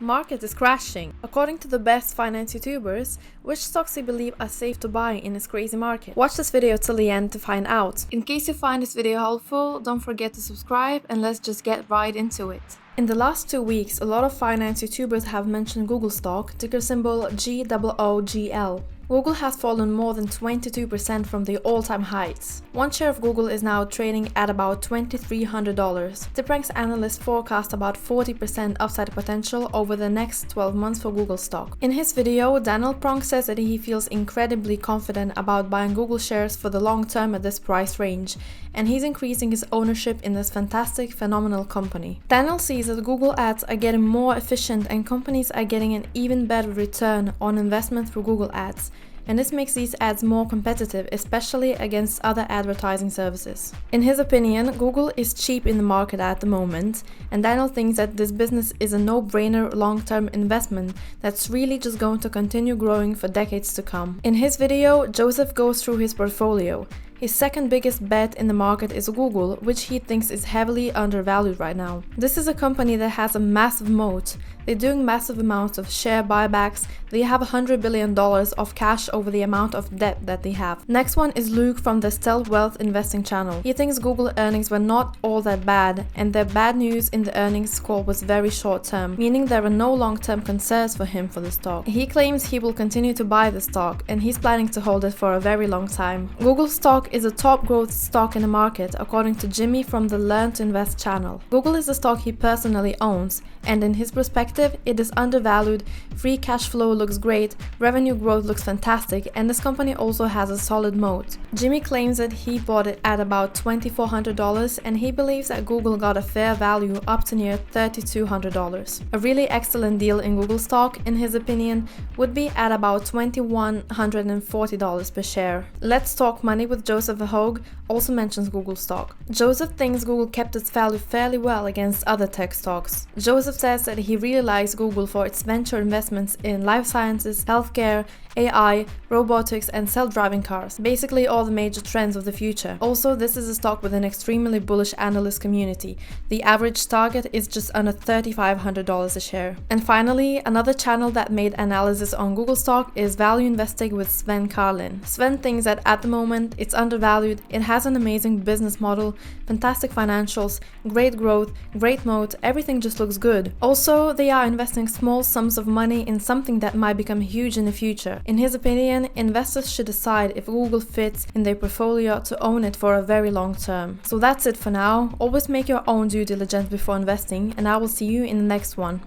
Market is crashing. According to the best finance YouTubers, which stocks they believe are safe to buy in this crazy market? Watch this video till the end to find out. In case you find this video helpful, don't forget to subscribe and let's just get right into it. In the last 2 weeks, a lot of finance YouTubers have mentioned Google stock, ticker symbol GOOGL. Google has fallen more than 22% from the all-time heights. One share of Google is now trading at about $2,300. TipRanks analysts forecast about 40% upside potential over the next 12 months for Google stock. In his video, Daniel Pronk says that he feels incredibly confident about buying Google shares for the long term at this price range, and he's increasing his ownership in this fantastic, phenomenal company. Daniel sees that Google ads are getting more efficient and companies are getting an even better return on investment through Google ads. And this makes these ads more competitive, especially against other advertising services. In his opinion, Google is cheap in the market at the moment, and Daniel thinks that this business is a no-brainer long-term investment that's really just going to continue growing for decades to come. In his video, Joseph goes through his portfolio. His second biggest bet in the market is Google, which he thinks is heavily undervalued right now. This is a company that has a massive moat. They're doing massive amounts of share buybacks. They have $100 billion of cash over the amount of debt that they have. Next one is Luke from the Stealth Wealth Investing channel. He thinks Google earnings were not all that bad, and their bad news in the earnings call was very short term, meaning there are no long-term concerns for him for the stock. He claims he will continue to buy the stock, and he's planning to hold it for a very long time. Google stock is a top growth stock in the market, according to Jimmy from the Learn to Invest channel. Google is a stock he personally owns, and in his perspective, it is undervalued, free cash flow looks great, revenue growth looks fantastic, and this company also has a solid moat. Jimmy claims that he bought it at about $2,400, and he believes that Google got a fair value up to near $3,200. A really excellent deal in Google stock, in his opinion, would be at about $2,140 per share. Let's Talk Money with Joseph Verhoeven also mentions Google stock. Joseph thinks Google kept its value fairly well against other tech stocks. Joseph says that he really likes Google for its venture investments in life sciences, healthcare, AI, robotics, and self-driving cars. Basically all the major trends of the future. Also, this is a stock with an extremely bullish analyst community. The average target is just under $3,500 a share. And finally, another channel that made analysis on Google stock is Value Investing with Sven Carlin. Sven thinks that at the moment it's undervalued, it has an amazing business model, fantastic financials, great growth, great moat, everything just looks good. Also, they are investing small sums of money in something that might become huge in the future. In his opinion, investors should decide if Google fits in their portfolio to own it for a very long term. So that's it for now. Always make your own due diligence before investing, and I will see you in the next one.